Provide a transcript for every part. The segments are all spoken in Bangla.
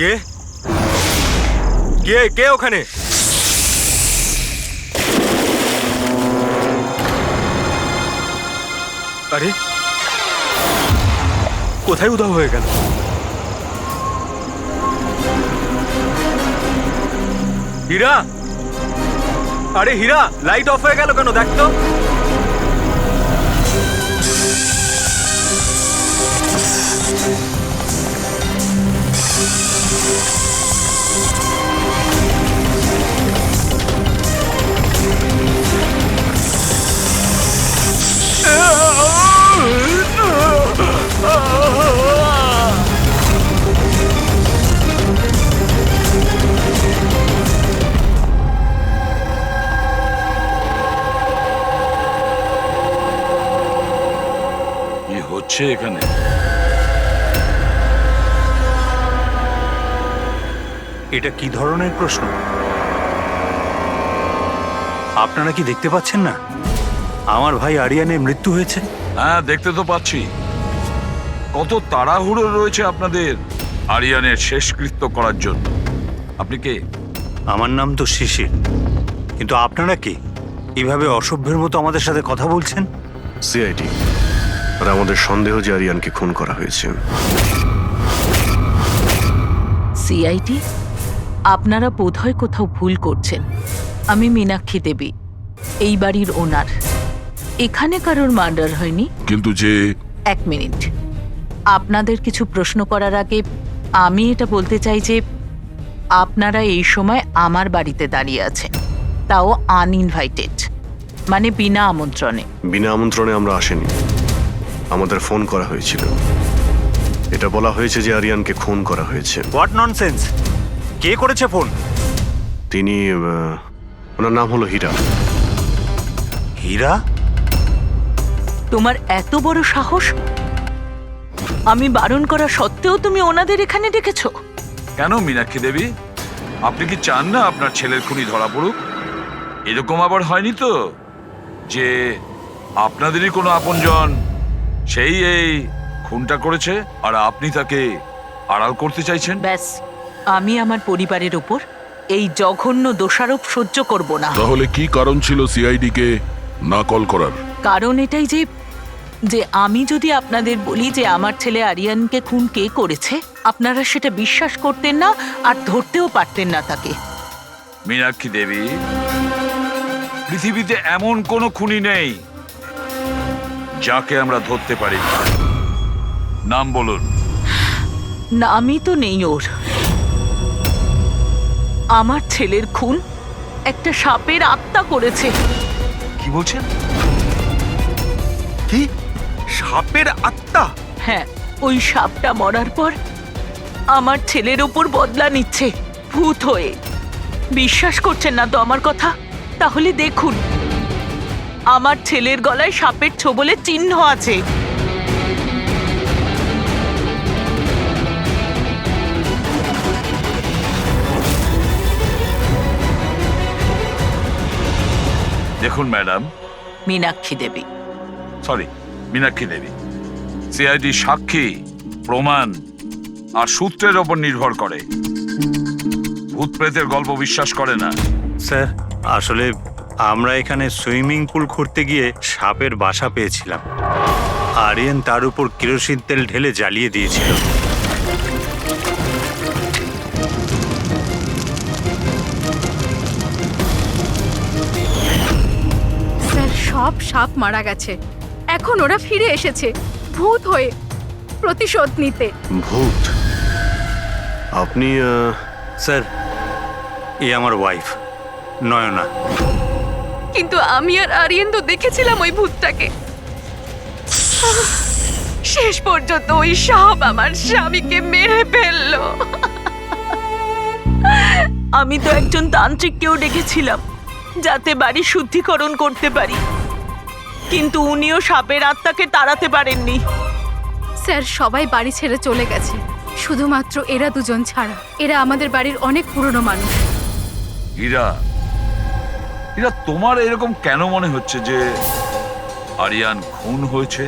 কে কে কে ওখানে? আরে কোথায় উধাও হয়ে গেল? হীরা, আরে হীরা, লাইট অফ হয়ে গেল কেন? দেখ তো। কি হচ্ছে এখানে? এটা কি ধরনের প্রশ্ন? আপনারা কি দেখতে পাচ্ছেন না আমার ভাই আরিয়ানের মৃত্যু হয়েছে? হ্যাঁ, দেখতে তো পাচ্ছি। কত তাড়াহুড়ো রয়েছে আপনাদের আরিয়ানের শেষকৃত্য করার জন্য। আপনি কে? আমার নাম তো শিশির, কিন্তু আপনারা কি এভাবে অসভ্যের মতো আমাদের সাথে কথা বলছেন? সিআইডি, আর আমাদের সন্দেহ যে আরিয়ানকে খুন করা হয়েছে। সিআইডি, আপনারা বোধহয় কোথাও ভুল করছেন। আমি মীনাক্ষী দেবী, এই বাড়ির ওনার। এখানে কারোর মার্ডার হয়নি। কিন্তু যে এক মিনিট, আপনাদের কিছু প্রশ্ন করার আগে আমি এটা বলতে চাই যে আপনারা এই সময় আমার বাড়িতে দাঁড়িয়ে আছেন, তাও আনইনভাইটেড, মানে বিনা আমন্ত্রণে। বিনা আমন্ত্রণে আমরা আসেনি, আমাদের ফোন করা হয়েছিল। এটা বলা হয়েছে যে আরিয়ানকে খুন করা হয়েছে। What nonsense! কে করেছে ফোন? তিনি ওনার নাম হলো হীরা। হীরা? তোমার এত বড় সাহস! আমি বারণ করা সত্ত্বেও তুমি ওনাদের এখানে ডেকেছো? কেন মীনাক্ষী দেবী, আপনি কি চান না আপনার ছেলের খুনি ধরা পড়ুক? এরকম আবার হয়নি তো যে আপনাদেরই কোনো আপনজন সেই এই খুনটা করেছে আর আপনি তাকে আড়াল করতে চাইছেন? ব্যাস, আমি আমার পরিবারের ওপর এই জঘন্য দোষারোপ সহ্য করব না। তাহলে কি কারণ ছিল সিআইডি কে না কল করার? কারণ এটাই যে যে আমি যদি আপনাদের বলি যে আমার ছেলে আরিয়ানকে খুন কে করেছে, আপনারা সেটা বিশ্বাস করতেন না আর ধরতেও পারতেন না তাকে। মীনাক্ষী দেবী, পৃথিবীতে এমন কোনো খুনি নেই যাকে আমরা ধরতে পারি না। নাম বলুন। নামই তো নেই ওর। আমার ছেলের খুন একটা সাপের আত্মা করেছে। কি বলছেন? কি? সাপের আত্মা? হ্যাঁ, ওই সাপটা মরার পর আমার ছেলের ওপর বদলা নিচ্ছে ভূত হয়ে। বিশ্বাস করছেন না তো আমার কথা? তাহলে দেখুন, আমার ছেলের গলায় সাপের ছোবলের চিহ্ন আছে। দেখুন ম্যাডাম, মীনাক্ষী দেবী। সরি, মীনাক্ষী দেবী, সিআইডি সাক্ষী, প্রমাণ আর সূত্রের ওপর নির্ভর করে। ভূত প্রেতের গল্প বিশ্বাস করে না। স্যার, আসলে আমরা এখানে সুইমিং পুল খুঁড়তে গিয়ে সাপের বাসা পেয়েছিলাম। আরিয়ান তার উপর কেরোসিন তেল ঢেলে জ্বালিয়ে দিয়েছিল। স্যার, সব সাপ মারা গেছে, এখন ওরা ফিরে এসেছে ভূত হয়ে প্রতিশোধ নিতে। ভূত? আপনি স্যার, এই আমার ওয়াইফ নয়না। কিন্তু আমি আর আরিয়ান তো দেখেছিলাম ওই ভূতটাকে। শেষ পর্যন্ত ওই সাপ আমার স্বামীকে মেরে ফেললো। আমি তো একজন তান্ত্রিককেও ডেকেছিলাম যাতে বাড়ি শুদ্ধিকরণ করতে পারি, কিন্তু উনিও সাপের আত্মাকে তাড়াতে পারেননি। স্যার, সবাই বাড়ি ছেড়ে চলে গেছে, শুধুমাত্র এরা দুজন ছাড়া। এরা আমাদের বাড়ির অনেক পুরনো মানুষ। হীরা, হীরা, তোমার এরকম কেন মনে হচ্ছে যে আরিয়ান খুন হয়েছে?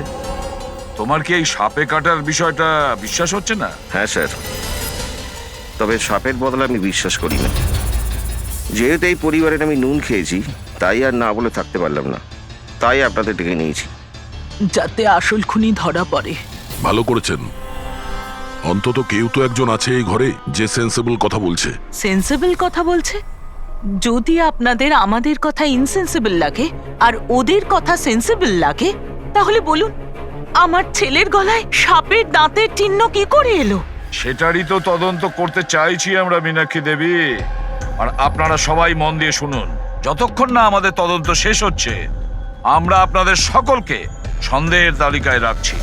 তোমার কি এই সাপে কাটার বিষয়টা বিশ্বাস হচ্ছে না? হ্যাঁ স্যার, তবে সাপের বদলে আমি বিশ্বাস করি না। যেহেতু এই পরিবারের আমি নুন খেয়েছি, তাই আর না বলে থাকতে পারলাম না, তাই আপনাদের ডেকে নিয়েছি। যাতে আসল খুনি ধরা পড়ে। ভালো করেছেন। অন্তত কেউ তো একজন আছে এই ঘরে যে সেন্সেবল কথা বলছে। সেন্সিবল কথা বলছে? যদি আপনাদের আমাদের কথা ইনসেন্সিবল লাগে আর ওদের কথা সেন্সিবল লাগে, তাহলে বলুন আমার ছেলের গলায় সাপের দাঁতের চিহ্ন কি করে এলো? সেটারই তো তদন্ত করতে চাইছি আমরা, মীনাক্ষী দেবী। আর আপনারা সবাই মন দিয়ে শুনুন, যতক্ষণ না আমাদের তদন্ত শেষ হচ্ছে আমরা আপনাদের সকলকে সন্দেহের তালিকায় রাখছি।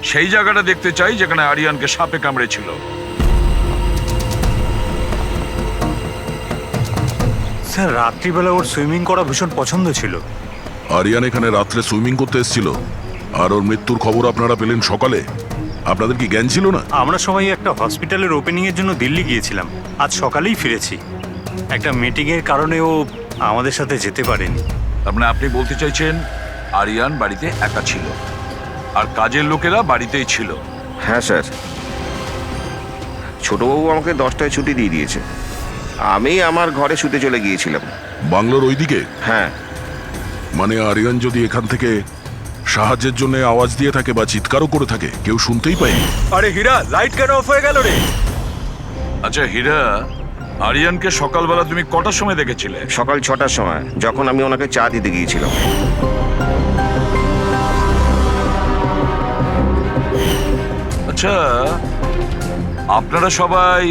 সেই জায়গাটা দেখতে চাই যেখানে আরিয়ানকে সাপে কামড়েছিল। স্যার রাত্রিবেলা ওর সুইমিং করা ভীষণ পছন্দ ছিল। আরিয়ান এখানে রাত্রে সুইমিং করতে এসেছিল, আর ওর মৃত্যুর খবর আপনারা পেলেন সকালে। আপনাদের কি জ্ঞান ছিল না? আমরা সবাই একটা হসপিটালের ওপেনিং এর জন্য দিল্লি গিয়েছিলাম, আজ সকালেই ফিরেছি। একটা মিটিং এর কারণে ও আমাদের সাথে যেতে পারেনি। তার মানে আপনি বলতে চাইছেন আরিয়ান বাড়িতে একা ছিল আর কাজের লোকেরা বাড়িতেই ছিল? হ্যাঁ স্যার, ছোটবাবু আমাকে 10টায় ছুটি দিয়ে দিয়েছে। আমি আমার ঘরে শুতে চলে গিয়েছিলাম। বাংলোর ওইদিকে? হ্যাঁ। মানে আরিয়ান যদি এখান থেকে সাহায্যের জন্য আওয়াজ দিয়ে থাকে বা চিৎকারও করে থাকে, কেউ শুনতেই পায়নি। আরে হীরা, লাইট কেন অফ হয়ে গেল রে? আচ্ছা হীরা, আরিয়ানকে সকালবেলা তুমি কটার সময় দেখেছিলে? সকাল 6টার সময়, যখন আমি ওনাকে চা দিতে গিয়েছিলাম। আচ্ছা, আপনারা সবাই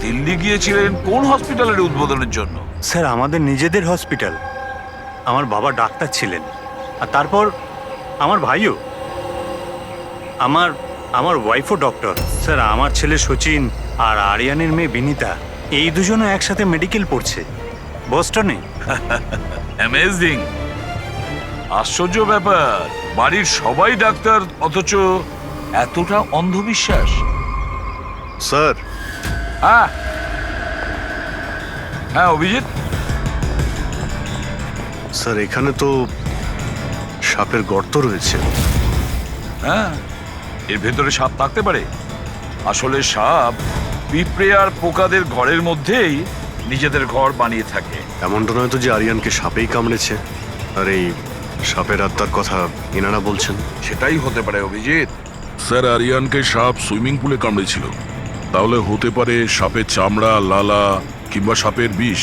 দিল্লি গিয়েছিলেন কোন হসপিটালের উদ্বোধনের জন্য? স্যার আমাদের নিজেদের হসপিটাল। আমার বাবা ডাক্তার ছিলেন, আর তারপর আমার ভাইও, আমার আমার ওয়াইফও ডক্টর। স্যার আমার ছেলে সচিন আর আরিয়ানের মেয়ে বিনীতা, এই দুজনও একসাথে মেডিকেল পড়ছে বস্টনে। অ্যামেজিং, আশ্চর্য ব্যাপার। বাড়ির সবাই ডাক্তার, অথচ এতটা অন্ধবিশ্বাস। স্যার, হ্যাঁ হ্যাঁ অভিজিৎ। স্যার এখানে তো সাপের গর্ত রয়েছে। হ্যাঁ, এর ভেতরে সাপ থাকতে পারে। আসলে সাপ পিঁপড়ে আর পোকাদের ঘরের মধ্যেই নিজেদের ঘর বানিয়ে থাকে। এমনটা নয় তো যে আরিয়ানকে সাপেই কামড়েছে, আর এই সাপের আত্মার কথা ইনারা বলছেন? সেটাই হতে পারে অভিজিৎ। স্যার আরিয়ানকে সাপ সুইমিং পুলে কামড়েছিল, তাহলে হতে পারে সাপের চামড়া, লালা কিংবা সাপের বিষ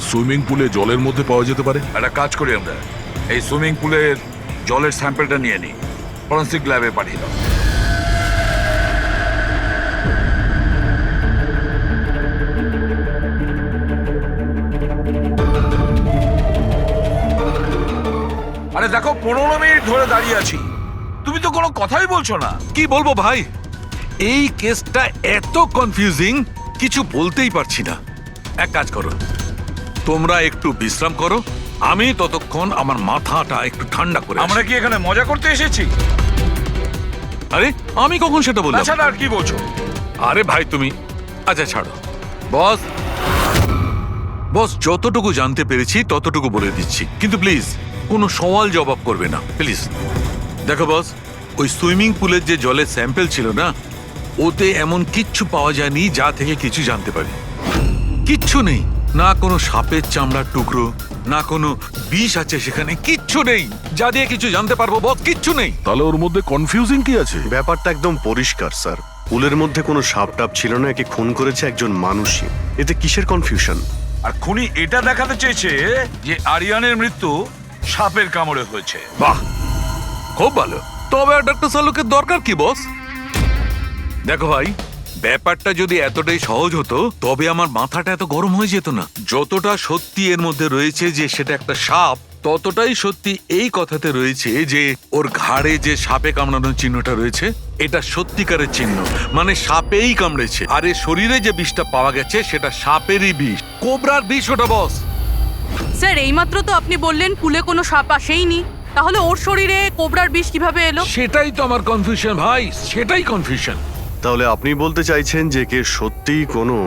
সুইমিং পুলে জলের মধ্যে পাওয়া যেতে পারে। একটা কাজ করি আমরা, এই সুইমিং পুলের জলের স্যাম্পলটা নিয়ে নিই, ফরেন্সিক ল্যাবে পাঠিয়ে দাও। আরে দেখো, 15 মিনিট ধরে দাঁড়িয়ে আছি, তুমি তো কোনো কথাই বলছো না। কি বলবো ভাই, এই কেসটা এত কনফিউজিং, কিছু বলতেই পারছি না। এক কাজ করো, তোমরা একটু বিশ্রাম করো, আমি ততক্ষণ আমার মাথাটা একটু ঠান্ডা করে আমরা কি এখানে মজা করতে এসেছি? আরে আমি কখন সেটা বললাম? তাছাড়া আর কি বলছো? আরে ভাই তুমি, আচ্ছা ছাড়ো। বস বস যতটুকু জানতে পেরেছি ততটুকু বলে দিচ্ছি, কিন্তু প্লিজ কোনো সওয়াল জবাব করবে না প্লিজ। দেখো বস, ওই সুইমিং পুলের যে জলের স্যাম্পল ছিল না, ওতে এমন কিচ্ছু পাওয়া যায়নি যা থেকে কিছু জানতে পারি। কিচ্ছু নেই, না কোনো সাপের চামড়ার টুকরো, না কোনো বিষ আছে সেখানে, কিচ্ছু নেই যা দিয়ে কিছু জানতে পারবো বস, কিচ্ছু নেই। তাহলে ওর মধ্যে কনফিউজিং কি আছে? ব্যাপারটা একদম পরিষ্কার স্যার। পুলের মধ্যে কোনো সাপ টাপ ছিল না, একে খুন করেছে একজন মানুষই। এতে কিসের কনফিউশন? আর খুনি এটা দেখাতে চেয়েছে যে আরিয়ানের মৃত্যু সাপের কামড়ে হয়েছে। বাহ, খুব ভালো। তবে আর ডক্টর সালুকের দরকার কি বস? দেখো ভাই, ব্যাপারটা যদি এতটাই সহজ হতো তবে আমার মাথাটা এত গরম হয়ে যেত না। যতটা সত্যি এর মধ্যে রয়েছে যে সেটা একটা সাপ, ততটাই সত্যি এই কথাতে রয়েছে যে ওর ঘাড়ে যে সাপে কামড়ানোর চিহ্নটা রয়েছে এটা সত্যিকারের চিহ্ন, মানে সাপেই কামড়েছে। আর এর শরীরে যে বিষটা পাওয়া গেছে সেটা সাপেরই বিষ, কোবরার বিষ ওটা বস। স্যার এইমাত্র তো আপনি বললেন পুলে কোনো সাপ আসেইনি, তাহলে ওর শরীরে কোবরার বিষ কিভাবে এলো? সেটাই তো আমার কনফিউশন ভাই, সেটাই কনফিউশন। তাহলে আপনি বলতে চাইছেন যে কে সত্যিই কোনো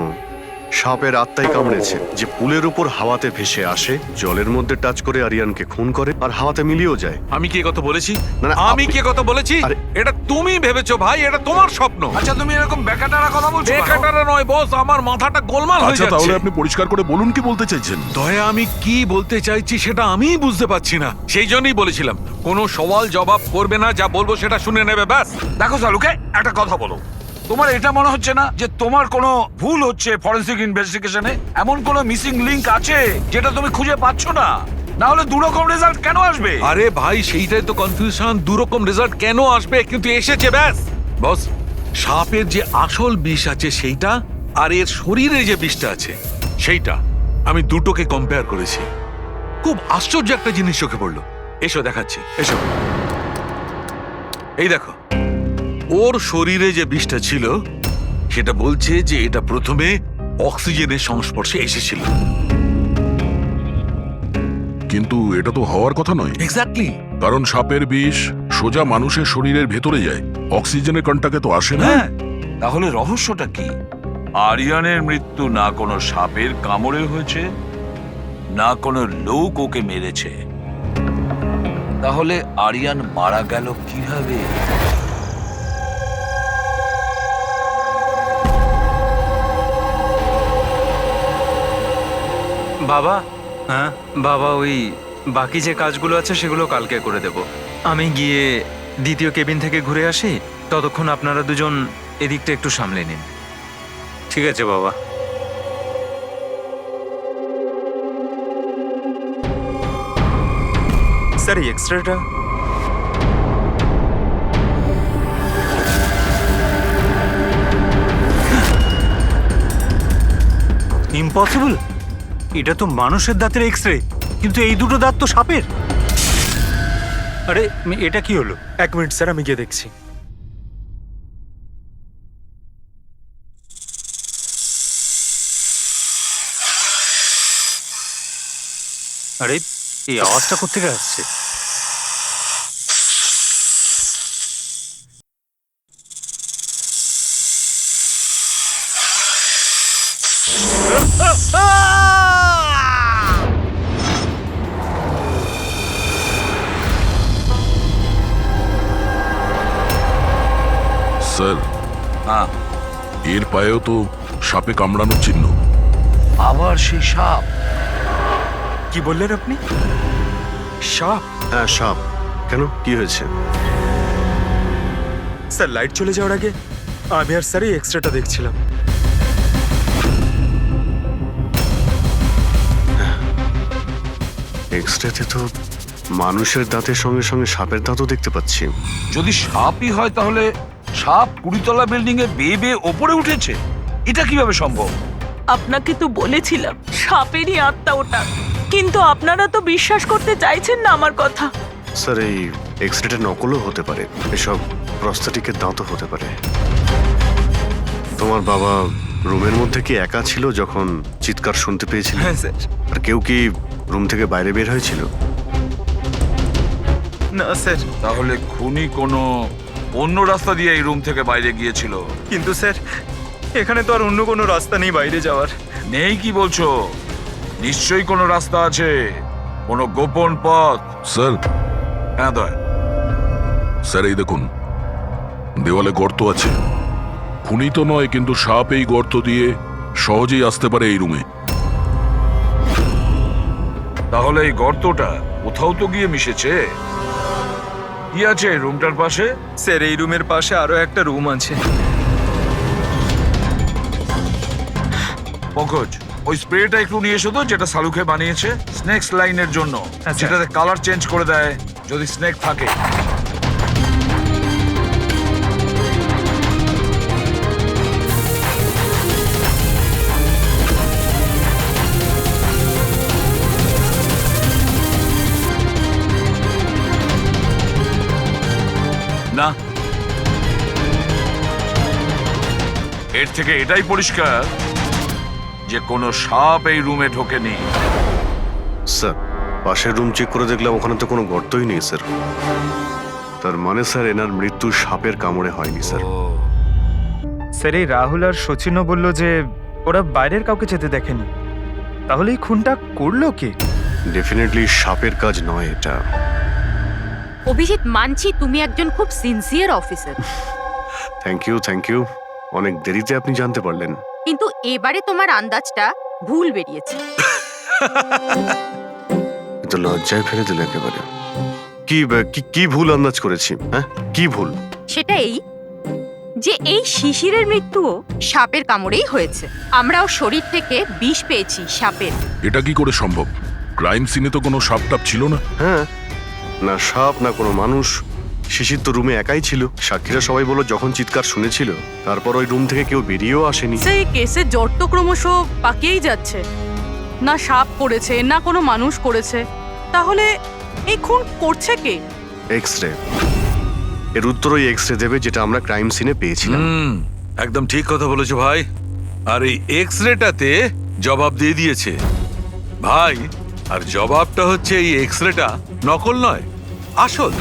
সাপের আত্মাই কামড়েছে, যে পুলের উপর হাওয়াতে ভেসে আসে, জলের মধ্যে টাচ করে আরিয়ানকে খুন করে আর হাওয়াতে মিলিয়েও যায়। আমি কি কথা বলেছি? না, না, আমি কি কথা বলেছি? আরে- এটা তুমি ভেবেছো ভাই, এটা তোমার স্বপ্ন। আচ্ছা তুমি এরকম বেকাটারা কথা বলছো কেন? বেকারটা নয় বস, আমার মাথাটা গোলমাল হয়ে আচ্ছা তাহলে যাচ্ছে। আপনি পরিষ্কার করে বলুন কি বলতে চাইছেন। দয়া, আমি কি বলতে চাইছি সেটা আমিই বুঝতে পারছি না। সেই জন্যই বলেছিলাম কোনো সওয়াল জবাব করবে না, যা বলবো সেটা শুনে নেবে ব্যাস। দেখো সালুকে, একটা কথা বলো। তোমার এটা মনে হচ্ছে না যে তোমার কোনো ভুল হচ্ছে ফরেনসিক ইনভেস্টিগেশনে? এমন কোনো মিসিং লিংক আছে যেটা তুমি খুঁজে পাচ্ছ না? না হলে দুরকম রেজাল্ট কেন আসবে? আরে ভাই, সেইটাই তো কনফিউশন। দুরকম রেজাল্ট কেন আসবে, কিন্তু এসেছে ব্যাস। বস, সাপের যে আসল বিষ আছে সেইটা, আর এর শরীরে যে বিষটা আছে সেইটা, আমি দুটোকে কম্পেয়ার করেছি। খুব আশ্চর্য একটা জিনিস চোখে পড়লো। এসো দেখাচ্ছি, এসো। এই দেখো, ওর শরীরে যে বিষটা ছিল সেটা বলছে যে এটা প্রথমে অক্সিজেনের সংস্পর্শে এসেছিল। কিন্তু এটা তো হওয়ার কথা নয়, এক্স্যাক্টলি। কারণ সাপের বিষ সোজা মানুষের শরীরের ভেতরে যায়, অক্সিজেনের কন্টাক্টে তো আসে না। হ্যাঁ, তাহলে রহস্যটা কি? আরিয়ানের মৃত্যু না কোনো সাপের কামড়ে হয়েছে, না কোনো লোক ওকে মেরেছে। তাহলে আরিয়ান মারা গেল কিভাবে? বাবা, হ্যাঁ, বাবা ওই বাকি যে কাজগুলো আছে সেগুলো কালকে করে দেব। আমি গিয়ে দ্বিতীয় কেবিন থেকে ঘুরে আসি, ততক্ষণ আপনারা দুজন এদিকটা একটু সামলে নিন। ঠিক আছে বাবা। স্যার, এই এক্সট্রাটা ইম্পসিবল, এটা তো মানুষের দাঁতের এক্স রে, কিন্তু এই দুটো দাঁত তো সাপের। আরে এটা কি হলো? 1 মিনিট স্যার, আমি গিয়ে দেখছি। আরে এই আওয়াজটা কোত্থেকে আসছে? স্যার, হ্যাঁ, এর পায়েও তো সাপে কামড়ানোর চিহ্ন। আবার সেই সাপ? কি বললেন আপনি? সাপ? হ্যাঁ সাপ। কেন, কি হয়েছে? স্যার, লাইট চলে যাওয়ার আগে আমি আর স্যার এই এক্সট্রাটা দেখছিলাম। এক্সরেতে তো মানুষের দাঁতের সঙ্গে সঙ্গে সাপের দাঁতও দেখতে পাচ্ছি। যদি সাপই হয় তাহলে সাপ 20তলা বিল্ডিং এ বেয়ে বেয়ে ওপরে উঠেছে, এটা কিভাবে সম্ভব? আপনাকে তো বলেছিলাম সাপেরই আত্মা ওটা, কিন্তু আপনারা তো বিশ্বাস করতে চাইছেন না আমার কথা। স্যার, এই এক্সরেটা নকলও হতে পারে, এসব প্রস্থেটিকের দাঁতও হতে পারে। তোমার বাবা রুমের মধ্যে কি একা ছিল যখন চিৎকার শুনতে পেয়েছিল? হ্যাঁ স্যার। আর কেউ কি রুম থেকে বাইরে বের হয়েছিল? না স্যার, তাহলে খুনি কোনো অন্য রাস্তা দিয়ে এই রুম থেকে বাইরে গিয়েছিল। কিন্তু স্যার এখানে তো আর অন্য কোনো রাস্তা নেই বাইরে যাওয়ার। নেই কি বলছো? নিশ্চয়ই কোনো রাস্তা আছে, কোনো গোপন পথ। স্যার, হ্যাঁ দয়, স্যার এই দেখুন, দেওয়ালে গর্ত আছে। খুনি তো নয়, কিন্তু সাপ এই গর্ত দিয়ে সহজেই আসতে পারে এই রুমে। তাহলে এই গর্তটা কোথাও তো গিয়ে মিশেছে। কি আছে এই রুমটার পাশে? স্যার, এই রুমের পাশে আরো একটা রুম আছে। পঙ্কজ, ওই স্প্রেটা একটু নিয়ে এসো তো, যেটা সালুকে বানিয়েছে স্নেকস লাইনের জন্য, আচ্ছা। যেটাতে কালার চেঞ্জ করে দেয় যদি স্নেক থাকে। না, এর থেকে এটাই পরিষ্কার যে কোনো সাপ এই রুমে ঢোকেনি। স্যার, পাশের রুম চেক করে দেখলাম ওখানে তো কোনো গর্তই নেই স্যার। তার মানে স্যার এনার মৃত্যু সাপের কামড়ে হয়নি স্যার। স্যার, এই রাহুল আর সচিনও বলল যে ওরা বাইরের কাউকে যেতে দেখেনি, তাহলে এই খুনটা করলো কে? ডেফিনেটলি সাপের কাজ নয় এটা। অভিজিৎ, মানছি তুমি একজন খুব সিনসিয়ার অফিসার, থ্যাংক ইউ। অনেক দেরিতে আপনি জানতে পারলেন। কিন্তু এবারে তোমার আন্দাজটা ভুল বেরিয়েছে। কিন্তু লজ্জায় ফেলে দিল একেবারে। কি ভুল আন্দাজ করেছি? হ্যাঁ, কি ভুল? সেটা এই যে এই শিশিরের মৃত্যুও সাপের কামড়েই হয়েছে। আমরাও শরীর থেকে বিষ পেয়েছি সাপের। এটা কি করে সম্ভব? ক্রাইম সিনে তো কোনো সাপ টাপ ছিল না। হ্যাঁ, না সাপ না কোনো মানুষ। শিশির তো রুমে একাই ছিল। সাক্ষীরা সবাই বলল যখন চিৎকার শুনেছিল তারপর ওই রুম থেকে কেউ বেরিয়েও আসেনি। সেই কেসের জট তো ক্রমশ পাকিয়েই যাচ্ছে। না সাপ করেছে না কোনো মানুষ করেছে, তাহলে এই খুন করছে কে? এক্স-রে। এর উত্তর ওই এক্স-রে দেবে যেটা আমরা ক্রাইম সিনে পেয়েছিলাম। একদম ঠিক কথা বলেছো ভাই। আর এই এক্সরেটাতে জবাব দিয়ে দিয়েছে ভাই। আর জবাবটা হচ্ছে এই এক্সরেটা নকল নয়, আসল।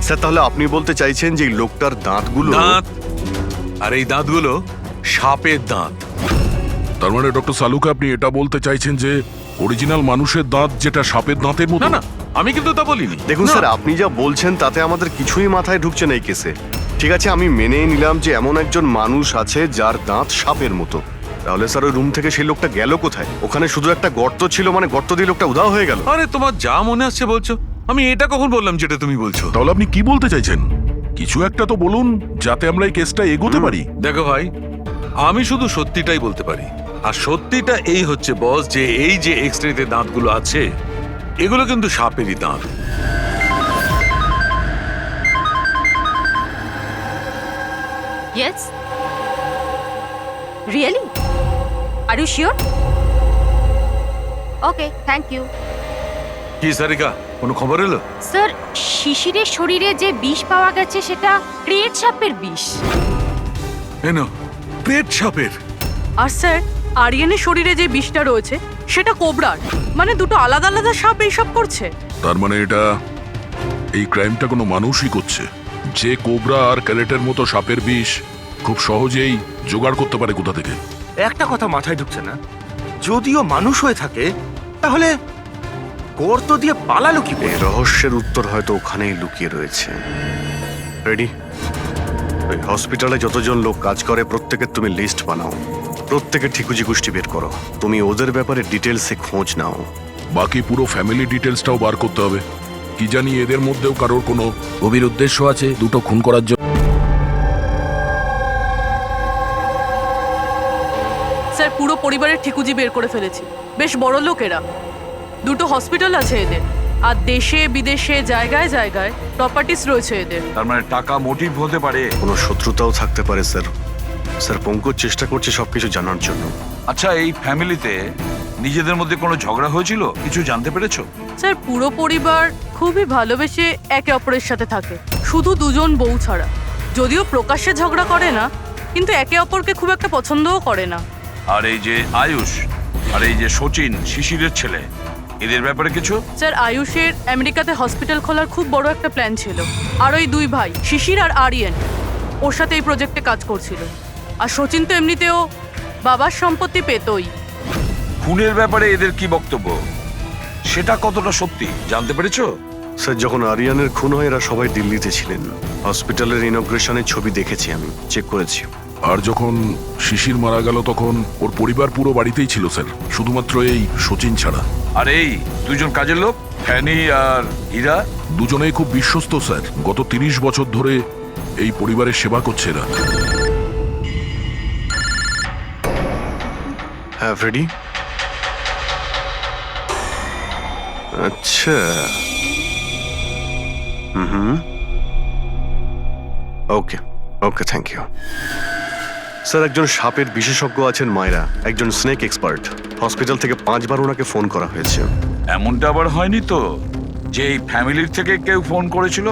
স্যার, তাহলে আপনি বলতে চাইছেন যে এই লোকটার দাঁতগুলো? দাঁত, আর এই দাঁতগুলো সাপের দাঁত। তার মানে ডক্টর সালুকে আপনি এটা বলতে চাইছেন যে অরিজিনাল মানুষের দাঁত যেটা সাপের দাঁতের মতো? না না, আমি কিন্তু তা বলিনি। দেখুন না। স্যার, আপনি যা বলছেন তাতে আমাদের কিছুই মাথায় ঢুকছে না এই কেসে। ঠিক আছে, আমি মেনে নিলাম যে এমন একজন মানুষ আছে যার দাঁত সাপের মতো। তাহলে স্যার ওই রুম থেকে সেই লোকটা গেল কোথায়? ওখানে শুধু একটা গর্ত ছিল, মানে গর্ত দিয়ে লোকটা উধাও হয়ে গেল। আরে তোমার যা মনে আসছে বলছো। আমি এটা কখন বললাম যেটা তুমি বলছো? তাহলে আপনি কি বলতে চাইছেন? কিছু একটা তো বলুন যাতে আমরা এই কেসটা এগোতে পারি। দেখো ভাই, আমি শুধু সত্যিটাই বলতে পারি। আর সত্যিটা এই হচ্ছে বস, যে এই যে এক্সরেতে দাঁতগুলো আছে এগুলো কিন্তু সাপেরই দাঁত। Yes, really? Are you sure? Okay, thank you. কি সারিকা, কোনো খবর এলো? স্যার, শিশিরের শরীরে যে বিষ পাওয়া গেছে সেটা ক্রিয়েট সাপের বিষ। এনো, পেট সাপের। আর স্যার, আরিয়ানের শরীরে যে বিষটা রয়েছে সেটা কোবরার। মানে দুটো আলাদা আলাদা সাপ এইসব করছে। তার মানে এটা এই ক্রাইমটা কোনো মানুষই করছে, যে কোবরা আর ক্যারেটের মতো সাপের বিষ খুব সহজেই জোগাড় করতে পারে কোথা থেকে। একটা কথা মাথায় ঢুকছে না, যদিও মানুষ হয়ে থাকে তাহলে গর্ত দিয়ে পালালো কি করে? এই রহস্যের উত্তর হয়তো ওখানেই লুকিয়ে রয়েছে। রেডি? ওই হসপিটালে যতজন লোক কাজ করে প্রত্যেকের তুমি লিস্ট বানাও, প্রত্যেকের ঠিকুজি গোষ্ঠী বের করো। তুমি ওদের ব্যাপারে ডিটেলসে খোঁজ নাও। বাকি পুরো ফ্যামিলি ডিটেলসটাও বার করতে হবে। কি জানি এদের মধ্যেও কারোর কোনো গভীর উদ্দেশ্য আছে দুটো খুন করার জন্য। স্যার, পুরো পরিবারের ঠিকুজি বের করে ফেলেছি। বেশ বড় লোক এরা। দুটো হসপিটাল আছে এদের, আর দেশে বিদেশে জায়গায় জায়গায় প্রপার্টিস রয়েছে এদের। তার মানে টাকা মোটিভ হতে পারে। কোনো শত্রুতাও থাকতে পারে স্যার। স্যার, পঙ্কজ চেষ্টা করছে সবকিছু জানার জন্য। আচ্ছা, এই ফ্যামিলিতে নিজেদের মধ্যে কোনো ঝগড়া হয়েছিল? কিছু জানতে পেরেছো? স্যার, পুরো পরিবার খুবই ভালোবেসে একে অপরের সাথে থাকে, শুধু দুজন বউ ছাড়া। যদিও প্রকাশ্যে ঝগড়া করে না, কিন্তু একে অপরকে খুব একটা পছন্দও করে না। আর এই যে আয়ুষ আর এই যে সচিন, শিশিরের ছেলে, এদের ব্যাপারে কিছু? স্যার, আয়ুষের আমেরিকাতে হসপিটাল খোলার খুব বড় একটা প্ল্যান ছিল। আর ওই দুই ভাই শিশির আর আরিয়ান ওর সাথে এই প্রজেক্টে কাজ করছিল। আর সচিন তো এমনিতেও বাবার সম্পত্তি পেতই। খুনের ব্যাপারে এদের কি বক্তব্য, সেটা কতটা সত্যি জানতে পেরেছো? স্যার, যখন আরিয়ানের খুন হয় এরা সবাই দিল্লিতে ছিলেন। হসপিটালের ইনগ্রেশনের ছবি দেখেছি, আমি চেক করেছি। আর যখন শিশির মারা গেল তখন ওর পরিবার পুরো বাড়িতেই ছিল স্যার, শুধুমাত্র এই সচিন ছাড়া। আর এই দুজন কাজের লোক, ফ্যানি আর হীরা, দুজনেই খুব বিশ্বস্ত স্যার। গত 30 বছর ধরে এই পরিবারের সেবা করছে এরা। হ্যাঁ ফ্রেডি। আচ্ছা, ওকে ওকে, থ্যাংক ইউ স্যার। একজন সাপের বিশেষজ্ঞ আছেন মায়রা, একজন স্নেক এক্সপার্ট। হসপিটাল থেকে 5 বার ওনাকে ফোন করা হয়েছে। এমনটা আবার হয়নি তো যে এই ফ্যামিলির থেকে কেউ ফোন করেছিল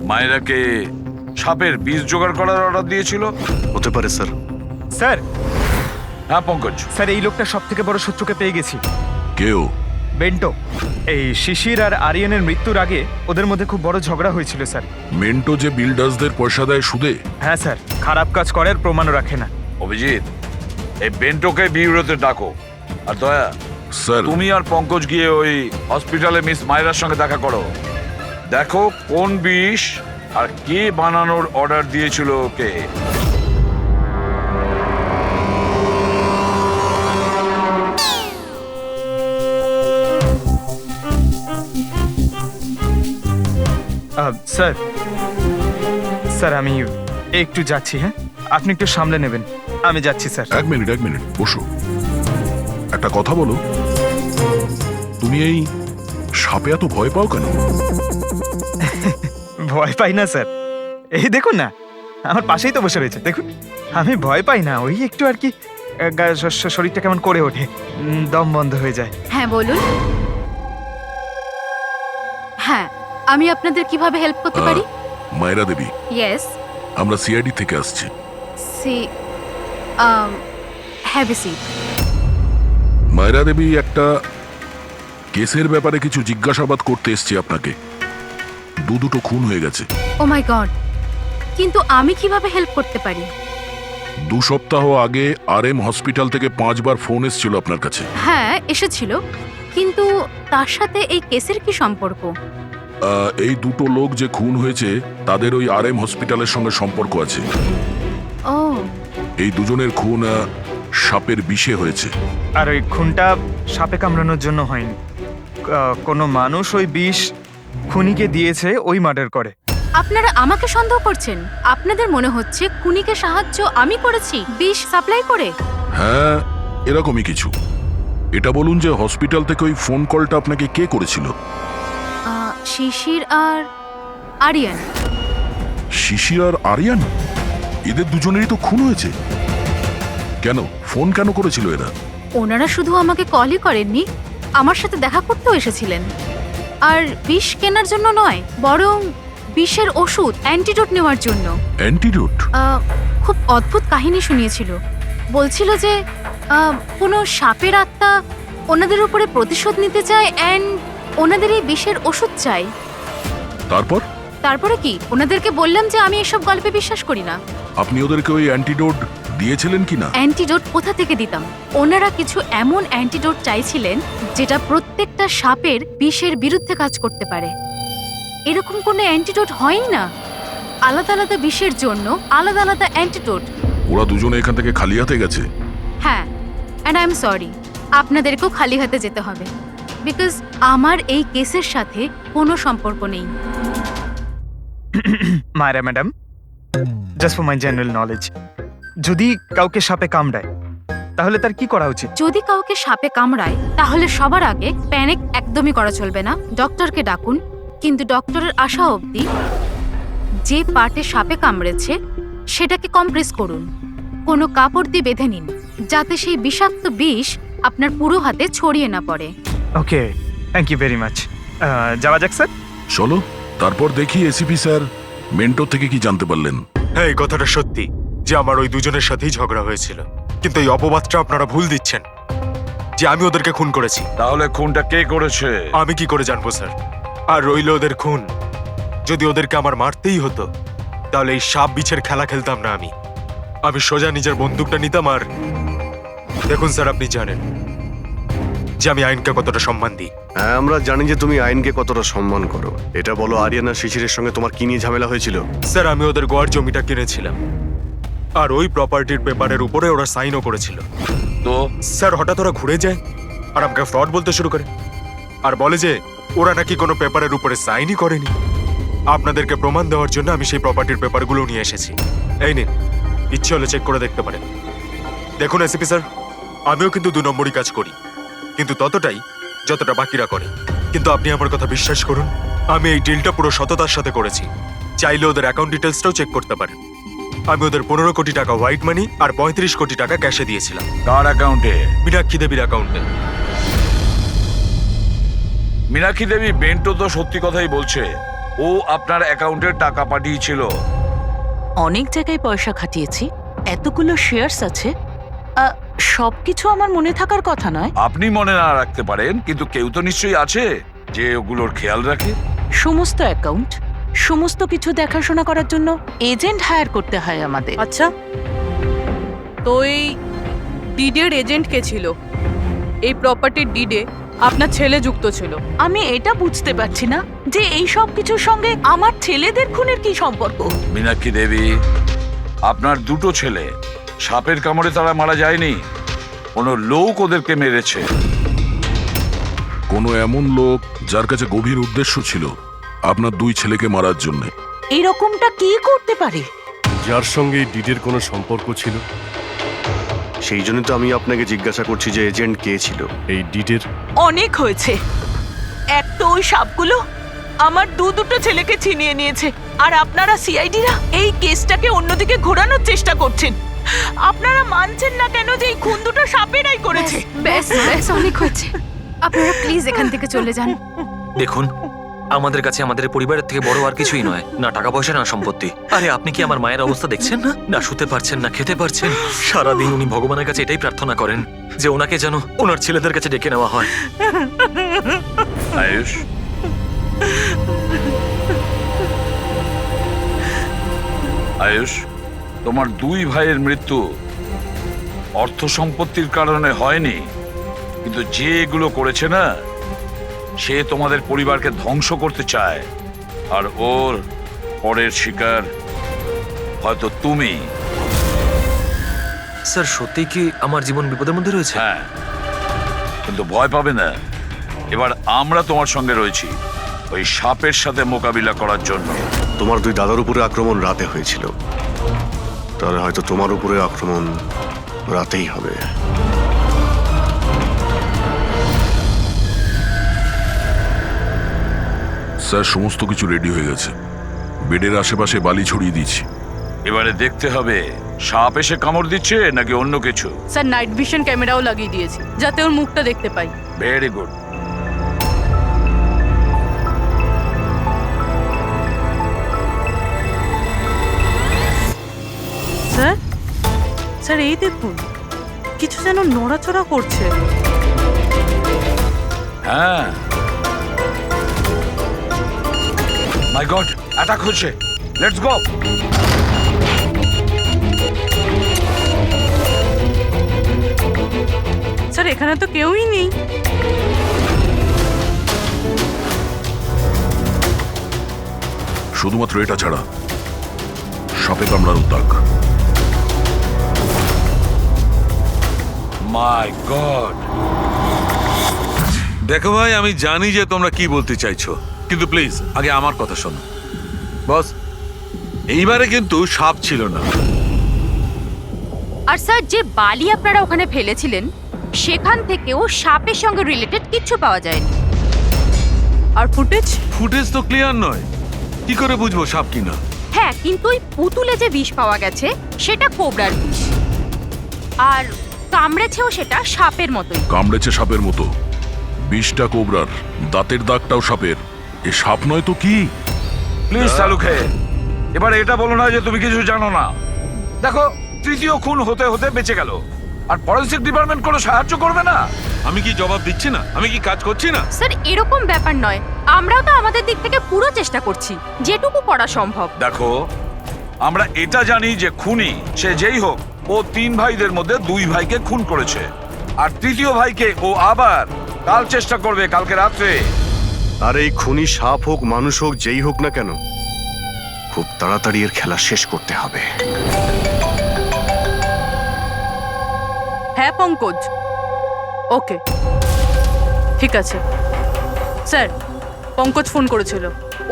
মায়েরাকে সাপের বিষ জোগাড় করার অর্ডার দিয়েছিল? হতে পারে স্যার। স্যার, হ্যাঁ পঙ্কজ। স্যার এই লোকটা সব থেকে বড় শত্রুকে পেয়ে গেছি। কেউ? বেন্টো। এই শিশির আর আরিয়ানের মৃত্যুর আগে ওদের মধ্যে খুব বড় ঝগড়া হয়েছিল স্যার। মেন্টো যে বিল্ডার্সদের পয়সা দেয় সুদে? হ্যাঁ স্যার, খারাপ কাজ করার প্রমাণও রাখে না। অভিজিৎ, এই বেন্টোকে বিউরোতে ডাকো। আর দয়া, স্যার তুমি আর পঙ্কজ গিয়ে ওই হসপিটালে মিস মায়রার সঙ্গে দেখা করো। দেখো কোন বিষ আর কে বানানোর অর্ডার দিয়েছিল ওকে। স্যার স্যার আমি একটু যাচ্ছি। হ্যাঁ, আপনি একটু সামলে নেবেন। আমি যাচ্ছি স্যার। এক মিনিট বসো। একটা কথা বলো, তুমি এই সাপে এত ভয় পাও কেন? ভয় পাই না স্যার, এই দেখুন না, আমার পাশেই তো বসে রয়েছে, দেখুন। আমি ভয় পাই না, ওই একটু আর কি শরীরটা কেমন করে ওঠে, দম বন্ধ হয়ে যায়। হ্যাঁ বলুন। হ্যাঁ, আমি আপনাদের কিভাবে হেল্প করতে পারি? মায়রা দেবী, ইয়েস। আমরা সিআইডি থেকে আসছি। সি have a seat. Mayra Devi, একটা কেসের ব্যাপারে কিছু জিজ্ঞাসাবাদ করতে এসছি আপনাকে। দুটো খুন হয়ে গেছে। ও মাই গড, কিন্তু আমি কিভাবে হেল্প করতে পারি? 2 সপ্তাহ আগে RM হসপিটাল থেকে 5 বার ফোন এসেছিল আপনার কাছে। হ্যাঁ এসেছিল, কিন্তু তার সাথে এই কেসের কি সম্পর্ক? এই দুটো লোক যে খুন হয়েছে তাদের ওই RM হসপিটালের সঙ্গে সম্পর্ক আছে। ও, এই দুজনের খুন সাপের বিষে হয়েছে। আর ওই খুনটা সাপে কামড়ানোর জন্য হয়নি, কোনো মানুষ ওই বিষ খুনিকে দিয়েছে ওই মার্ডার করে। আপনারা আমাকে সন্দেহ করছেন? আপনাদের মনে হচ্ছে খুনিকে সাহায্য আমি করেছি বিষ সাপ্লাই করে? হ্যাঁ, এরকমই কিছু। এটা বলুন যে হসপিটাল থেকে ওই ফোন কলটা আপনাকে কে করেছিল? শিশির আর আরিয়ান। শিশির আর আরিয়ান? এদের দুজনেরই তো খুন হয়েছে। কেন ফোন কেন করেছিল এরা? ওনারা শুধু আমাকে কলই করেননি, আমার সাথে দেখা করতেও এসেছিলেন। আর বিষ কেনার জন্য নয়, বরং বিষের ওষুধ অ্যান্টিডোট নেওয়ার জন্য। অ্যান্টিডোট? খুব অদ্ভুত কাহিনী শুনিয়েছিল। বলছিল যে কোনো সাপের আত্মা ওনাদের উপরে প্রতিশোধ নিতে চায় অ্যান্ড ওনাদের এই বিষের ওষুধ চাই। তারপরে কি? ওনাদেরকে বললাম যে আমি এসব গল্পে বিশ্বাস করি না। আপনি ওদেরকে ওই অ্যান্টিডোট দিয়েছিলেন কি না? অ্যান্টিডোট কোথা থেকে দিতাম? ওনারা কিছু এমন অ্যান্টিডোট চাইছিলেন যেটা প্রত্যেকটা সাপের বিষের বিরুদ্ধে কাজ করতে পারে। এরকম কোনো অ্যান্টিডোট হয়ই না। আলাদা আলাদা বিষের জন্য আলাদা আলাদা অ্যান্টিডোট। ওরা দুজনে এখান থেকে খালি হাতে গেছে? হ্যাঁ, অ্যান্ড আই এম সরি, আপনাদেরকেও খালি হাতে যেতে হবে, বিকজ আমার এই কেসের সাথে কোনো সম্পর্ক নেই। Mayra madam, just for my general knowledge, যদি কাউকে সাপে কামড়ায় তাহলে তার কি করা উচিত? যদি কাউকে সাপে কামড়ায় তাহলে সবার আগে প্যানিক একদমই করা চলবে না। ডক্টরকে ডাকুন, কিন্তু ডক্টরের আসা অবধি যে পার্টে সাপে কামড়েছে সেটাকে কম্প্রেস করুন, কোনো কাপড় দিয়ে বেঁধে নিন, যাতে সেই বিষাক্ত বিষ আপনার পুরো হাতে ছড়িয়ে না পড়ে। ওকে, থ্যাংক ইউ ভেরি মাচ। যাওয়া যাক স্যার। চলো, তারপর দেখি এসিপি স্যার মেন্টর থেকে কি জানতে পারলেন। হ্যাঁ, এই কথাটা সত্যি যে আমার ওই দুজনের সাথেই ঝগড়া হয়েছিল, কিন্তু এই অপবাদটা আপনারা ভুল দিচ্ছেন যে আমি ওদেরকে খুন করেছি। তাহলে খুনটা কে করেছে? আমি কি করে জানবো স্যার? আর রইল ওদের খুন, যদি ওদেরকে আমার মারতেই হতো তাহলে এই সাপ বিছের খেলা খেলতাম না। আমি সোজা নিজের বন্দুকটা নিতাম। আর দেখুন স্যার, আপনি জানেন যে আমি আইনকে কতটা সম্মান দিই। হ্যাঁ, আমরা জানি যে তুমি আইনকে কতটা সম্মান করো। এটা বলো, আরিয়ানা শিশিরের সঙ্গে তোমার কি নিয়ে ঝামেলা হয়েছিল? স্যার, আমি ওদের গোয়ার জমিটা কিনেছিলাম, আর ওই প্রপার্টির পেপারের উপরে ওরা সাইনও করেছিল। তো স্যার, হঠাৎ ওরা ঘুরে যায় আর আমাকে ফ্রড বলতে শুরু করে, আর বলে যে ওরা নাকি কোনো পেপারের উপরে সাইনই করেনি। আপনাদেরকে প্রমাণ দেওয়ার জন্য আমি সেই প্রপার্টির পেপারগুলো নিয়ে এসেছি। এই নিন, ইচ্ছে হলে চেক করে দেখতে পারেন। দেখুন এসিপি স্যার, আমিও কিন্তু 2 নম্বরই কাজ করি, কিন্তু ততটাই যতটা বাকিরা করে। কিন্তু আপনি আমার কথা বিশ্বাস করুন, আমি এই ডিলটা পুরো সততার সাথে করেছি। চাইলে ওদের অ্যাকাউন্ট ডিটেলসটাও চেক করতে পারেন। আমি ওদের 15 কোটি টাকা হোয়াইট মানি আর 35 কোটি টাকা ক্যাশে দিয়েছিলাম। কার অ্যাকাউন্টে? মীনাক্ষী দেবীর অ্যাকাউন্টে। মীনাক্ষী দেবী বেন্টো তো সত্যি কথাই বলছে, ও আপনার অ্যাকাউন্টে টাকা পাঠিয়েছিল। অনেক জায়গায় পয়সা খাটিয়েছি, এতগুলো শেয়ারস আছে, সবকিছু আমার মনে থাকার কথা নয়। আপনি মনে না রাখতে পারেন, কিন্তু কেউ তো নিশ্চয়ই আছে যে ওগুলোর খেয়াল রাখে? সমস্ত অ্যাকাউন্ট, সমস্ত কিছু দেখাশোনা করার জন্য এজেন্ট হায়ার করতে হয় আমাদের। আচ্ছা, তো এই ডিডের এজেন্ট কে ছিল? এই প্রপার্টির ডিডে আপনার ছেলে যুক্ত ছিল। আমি এটা বুঝতে পারছি না যে এই সব কিছুর সঙ্গে আমার ছেলেদের খুনের কি সম্পর্ক। মীনাক্ষী দেবী, আপনার দুটো ছেলে সাপের কামড়ে তারা মারা যায়নি, কোনো লোক ওদেরকে মেরেছে। কোনো এমন লোক যার কাছে গভীর উদ্দেশ্য ছিল আপনার দুই ছেলেকে মারার জন্য। এরকমটা কি করতে পারে? যার সঙ্গে এই ডিডের কোনো সম্পর্ক ছিল। সেই জন্য তো আমি আপনাকে জিজ্ঞাসা করছি যে এজেন্ট কে ছিল এই ডিডের। অনেক হয়েছে। এক তো ওই সাপগুলো আমার দুটো ছেলেকে ছিনিয়ে নিয়েছে, আর আপনারা সিআইডিরা এই কেসটাকে অন্যদিকে ঘোরানোর চেষ্টা করছেন। আপনারা মানছেন না কেন যে এই খুন দুটো সাপেরাই করেছে? ব্যাস ব্যাস, অনেক হচ্ছে। আপনারা প্লিজ এখান থেকে চলে যান। দেখুন, আমাদের কাছে আমাদের পরিবারের থেকে বড় আর কিছুই নয়, না টাকা পয়সা না সম্পত্তি। আরে আপনি কি আমার মায়ের অবস্থা দেখছেন না? না শুতে পারছেন না খেতে পারছেন। সারাদিন উনি ভগবানের কাছে এটাই প্রার্থনা করেন যে ওনাকে যেন ওনার ছেলেদের কাছে ডেকে নেওয়া হয়। আয়ুষ, আয়ুষ, তোমার দুই ভাইয়ের মৃত্যু অর্থ সম্পত্তির কারণে হয়নি, কিন্তু যে এগুলো করেছে না, সে তোমাদের পরিবারকে ধ্বংস করতে চায়, আর ওর পরের শিকার হয়তো তুমি। স্যার, সত্যি কি আমার জীবন বিপদের মধ্যে রয়েছে? হ্যাঁ, কিন্তু ভয় পাবে না। এবার আমরা তোমার সঙ্গে রয়েছি ওই সাপের সাথে মোকাবিলা করার জন্য। তোমার দুই দাদার উপরে আক্রমণ রাতে হয়েছিল, তাহলে হয়তো তোমার উপরে আক্রমণ রাতেই হবে। স্যার, সমস্ত কিছু রেডি হয়ে গেছে। বেডের আশেপাশে বালি ছড়িয়ে দিচ্ছি। এবারে দেখতে হবে সাপ এসে কামড় দিচ্ছে নাকি অন্য কিছু। স্যার, নাইট ভিশন ক্যামেরাও লাগিয়ে দিয়েছি যাতে ওর মুখটা দেখতে পাই। Very good. স্যার, স্যার এই দেখুন, কিছু যেন নড়াচড়া করছে। হ্যাঁ, মাই গড, অ্যাটাক হচ্ছে। Let's go. স্যার, এখানে তো কেউই নেই। শুধুমাত্র এটা ছাড়া সাপে কামড়ানোর দাগ। মাই গড। দেখো ভাই, আমি জানি যে তোমরা কি বলতে চাইছো, কিন্তু প্লিজ আগে আমার কথা শোনো। বস, এইবারে কিন্তু সাপ ছিল না। আর স্যার, যে বালি আপনারা ওখানে ফেলেছিলেন সেখান থেকেও সাপের সঙ্গে রিলেটেড কিছু পাওয়া যায়নি। আর ফুটেজ তো ক্লিয়ার নয়, কি করে বুঝবো সাপ কিনা? হ্যাঁ, কিন্তু ওই পুতুলে যে বিষ পাওয়া গেছে সেটা কোবরার বিষ, আর কামড়েছেও সেটা সাপের মতোই। কামড়েছে সাপের মতো, বিষটা কোবরার, দাঁতের দাগটাও সাপের। এ সাপ নয় তো কি? প্লিজ শালুখে, এবার এটা বলো না যে তুমি কিছু জানো না। দেখো, তৃতীয় খুন হতে হতে বেঁচে গেল, আর ফরেনসিক ডিপার্টমেন্ট কোনো সাহায্য করবে না। আমি কি জবাব দিচ্ছি না? আমি কি কাজ করছি না? স্যার, এরকম ব্যাপার নয়, আমরাও তো আমাদের দিক থেকে পুরো চেষ্টা করছি যেটুকু করা সম্ভব। দেখো, আমরা এটা জানি যে খুনি সে যেই হোক, ও তিন ভাইদের মধ্যে দুই ভাইকে খুন করেছে, আর তৃতীয় ভাইকে ও আবার কাল চেষ্টা করবে, কালকে রাত্রে। আর এই খুনি সাপ হোক মানুষ হোক যেই হোক না কেন, খুব তাড়াতাড়ি এর খেলা শেষ করতে হবে। হ্যাঁ পঙ্কজ, ওকে, ঠিক আছে। স্যার, পঙ্কজ ফোন করেছিল,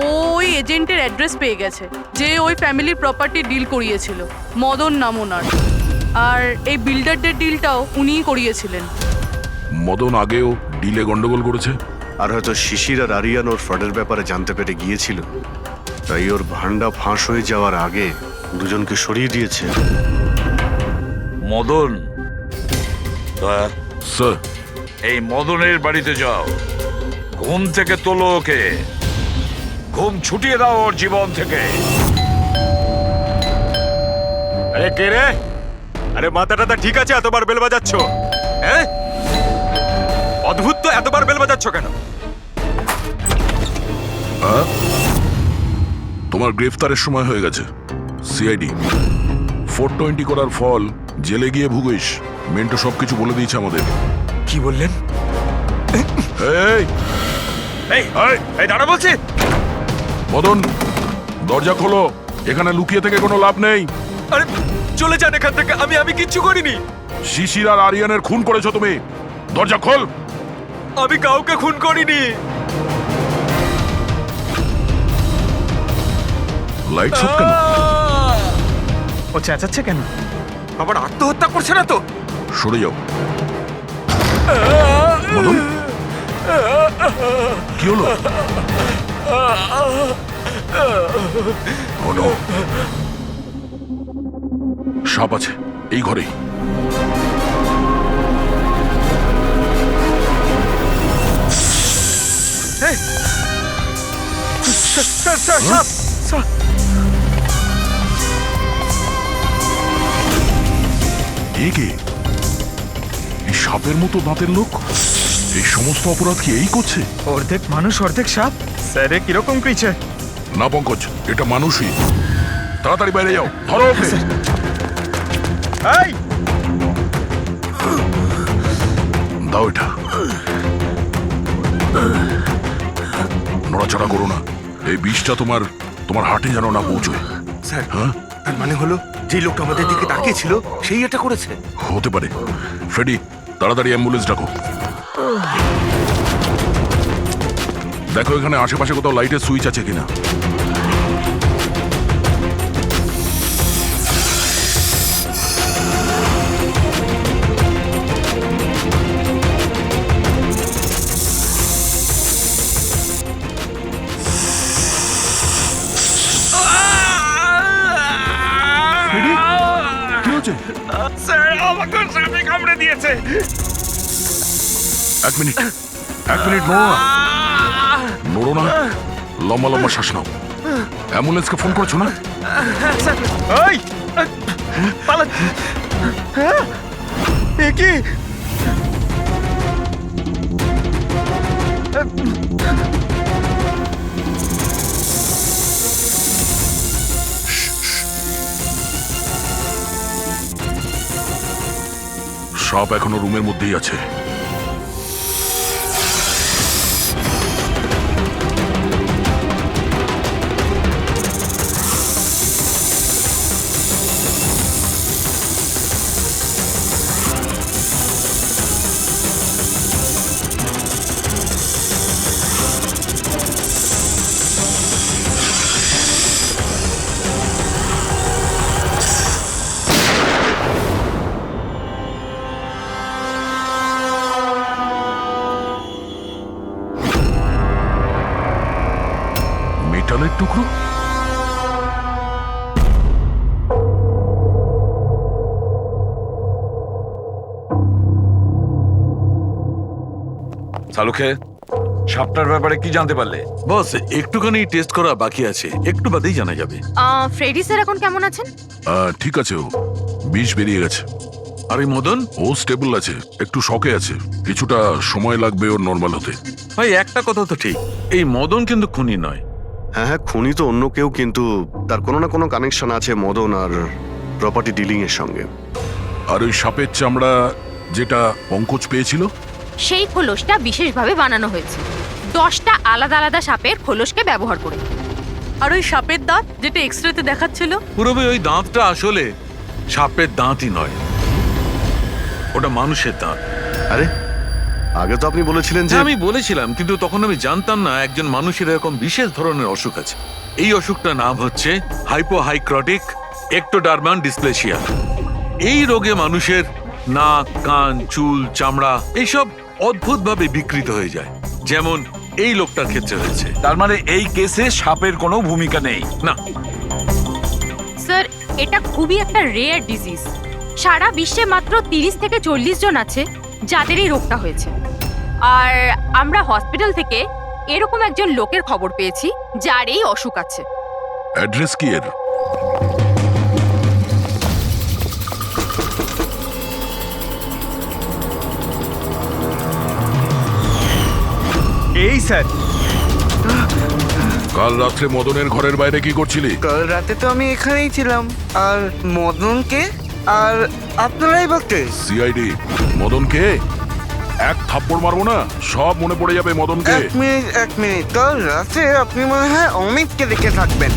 ওই এজেন্টের অ্যাড্রেস পেয়ে গেছে যে ওই ফ্যামিলির প্রপার্টি ডিল করিয়েছিল। মদন নাম ওনার, আর এই বিল্ডারদের ডিলটাও উনিই করিয়েছিলেন। মদন আগেও ডিলে গন্ডগোল করেছে, আর হয়তো শিশির আর আরিয়ান ওর ফ্রডের ব্যাপারে জানতে পেরে গিয়েছিল, তাই ওর ভান্ডা ফাঁস হয়ে যাওয়ার আগে দুজনকে সরিয়ে দিয়েছে। মদন, স্যার, এই মদনের বাড়িতে যাও, ঘুম থেকে তোলো ওকে, ঘুম ছুটিয়ে দাও ওর জীবন থেকে। আরে কে রে? আরে মাথাটা ঠিক আছে, এতবার বেল বাজাচ্ছ? হ্যাঁ, অদ্ভুত তো, এতবার বেল বাজাচ্ছ কেন? হ্যাঁ, তোমার গ্রেফতারের সময় হয়ে গেছে। সিআইডি 420 করার ফল জেলে গিয়ে ভুগিস। মেন্টো সবকিছু বলে দিয়েছে আমাদের। কি বললেন? এই এই এই দাঁড়া বলছি। মদন, দরজা খোলো। এখানে লুকিয়ে থেকে কোনো লাভ নেই। আরে চলে যান এখান থেকে, আমি কিচ্ছু করিনি। শিশির আর আরিয়ানের খুন করেছো তুমি। দরজা খোল। আমি কাউকে খুন করিনি। লাইট সব কেন? ও চেঁচাচ্ছে কেন? আবার আত্মহত্যা করছে না তো? সরে যাও। মদন, কি হলো? Oh no! সাপ আছে এই ঘরেই। কে? এই সাপের মতো দাঁতের লোক এই সমস্ত অপরাধ কি এই করছে? অর্ধেক মানুষ অর্ধেক সাপ। স্যার কিরকম ক্রিচার? না পঙ্কজ, এটা মানুষই। তাড়াতাড়ি বাইরে যাও, ধরো ওকে। এই দাও এটা। নড়াচড়া করো না। এই বিষটা তোমার হার্টে যেন না পৌঁছয়। স্যার, হ্যাঁ, তার মানে হলো যে লোকটা আমাদের দিকে তাকিয়েছিল সেই এটা করেছে। হতে পারে। ফ্রেডি, তাড়াতাড়ি অ্যাম্বুলেন্স ডাকো। দেখো এখানে আশেপাশে কোথাও লাইটের সুইচ আছে কিনা। কি হচ্ছে? স্যার, আমাকে সাপে কামড়ে দিয়েছে। এক মিনিট নড়ো না। লম্বা লম্বা শ্বাস নাও। অ্যাম্বুলেন্সকে ফোন করেছো না? এই পালা। হ্যাঁ, এ কি? সাপ এখনো রুমের মধ্যেই আছে। মেটালের টুকরো? সালুখে, সাপটার ব্যাপারে কি জানতে পারলে? বস, একটুখানি টেস্ট করা বাকি আছে, একটু বাদেই জানা যাবে। ফ্রেডি স্যার এখন কেমন আছেন? ঠিক আছে, ও বিষ বেরিয়ে গেছে। আর এই মদন? ও স্টেবল আছে, একটু শকে আছে। কিছুটা সময় লাগবে ওর নর্মাল হতে। ভাই, একটা কথা তো ঠিক, এই মদন কিন্তু খুনি নয়। হ্যাঁ, খুনি তো অন্য কেউ, কিন্তু তার কোনো না কোনো কানেকশন আছে মদন আর প্রপার্টি ডিলিং এর সঙ্গে। আর ওই সাপের চামড়া যেটা পঙ্কজ পেয়েছিল, সেই খোলসটা বিশেষভাবে বানানো হয়েছে 10টা আলাদা আলাদা সাপের খোলসকে ব্যবহার করে। আর ওই সাপের দাঁত যেটা এক্সরেতে দেখাচ্ছিল, পুরোপুরি ওই দাঁতটা আসলে সাপের দাঁতই নয়, ওটা মানুষের দাঁত। আরে আগে তো আপনি বলেছিলেন যে আমি বলেছিলাম, কিন্তু তখন আমি জানতাম না একজন মানুষের এরকম বিশেষ ধরনের অসুখ আছে। এই অসুখটার নাম হচ্ছে হাইপোহাইক্রটিক একটোডার্মান ডিসপ্লেসিয়া। এই রোগে মানুষের নাক, কান, চুল, চামড়া এইসব অদ্ভুতভাবে বিকৃত হয়ে যায়, যেমন এই লোকটার ক্ষেত্রে হয়েছে। তার মানে এই কেসে সাপের কোনো ভূমিকা নেই? না স্যার, এটা খুবই একটা রেয়ার ডিজিজ। সারা বিশ্বে মাত্র 30 থেকে 40 জন আছে যাদের এই রোগটা হয়েছে। আর আমরা হসপিটাল থেকে এরকম একজন লোকের খবর পেয়েছি যার এই অসুখ আছে। অ্যাড্রেস কি এর? এই স্যার, কাল রাত্রে মদনের ঘরের বাইরে কি করছিলি? কাল রাতে তো আমি এখানেই ছিলাম। আর মদনকে আর আপনারাই বলতে সিআইডি মদনকে এক থাপ্পড় মারবো না, সব মনে পড়ে যাবে মদনকে। এক মিনিট কাল রাতে আপনি মনে হয় অমিতকে দেখে থাকবেন।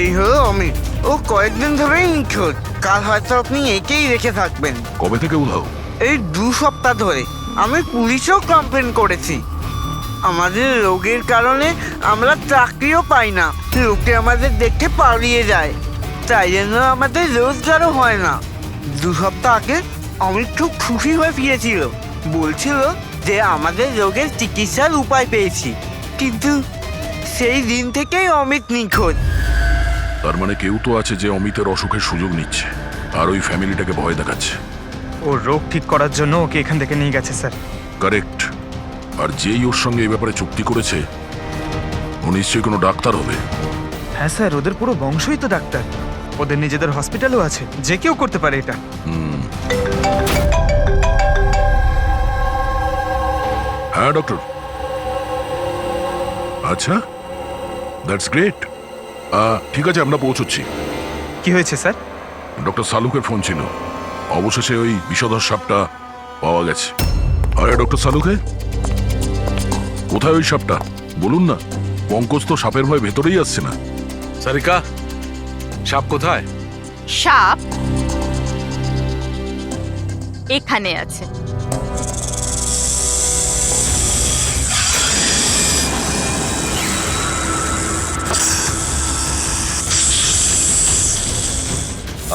এই হলো অমিত, ও কয়েকদিন ধরেই নিখোঁজ। কাল হয়তো আপনি একেই রেখে থাকবেন। কবে থেকে উধাও? এই 2 সপ্তাহ ধরে। আমি পুলিশেও কমপ্লেন করেছি। আমাদের রোগের কারণে আমরা চাকরিও পাই না, লোকে আমাদের দেখে পালিয়ে যায়, তাই জন্য আমাদের রোজগারও হয় না। 2 সপ্তাহ আগে অমিত খুব খুশি হয়ে ফিরেছিল, বলছিল যে আমাদের রোগের চিকিৎসার উপায় পেয়েছি। কিন্তু সেই দিন থেকেই অমিত নিখোঁজ। তার মানে কেউ তো আছে যে অমিতের অসুখের সুযোগ নিচ্ছে আর ওই ফ্যামিলিটাকে ভয় দেখাচ্ছে। ও রোগ ঠিক করার জন্য ওকে এখান থেকে নিয়ে গেছে স্যার। কারেক্ট। আর যেই ওর সঙ্গে এই ব্যাপারে চুক্তি করেছে ও নিশ্চয়ই কোনো ডাক্তার হবে। হ্যাঁ স্যার, ওদের পুরো বংশই তো ডাক্তার, ওদের নিজেদের হসপিটালও আছে, যে কেউ করতে পারে এটা। হ্যাঁ ডক্টর। আচ্ছা, দ্যাটস গ্রেট। ঠিক আছে, আমরা পৌঁছচ্ছি। কি হয়েছে স্যার? ডক্টর সালুকের ফোন ছিল, অবশেষে ওই বিষধর সাপটা পাওয়া গেছে। আরে ডক্টর সালুকে, কোথায় ওই সাপটা বলুন না? পঙ্কজ তো সাপের ভয় ভেতরেই আসছে না। সারিকা, সাপ কোথায়? সাপ এখানে আছে।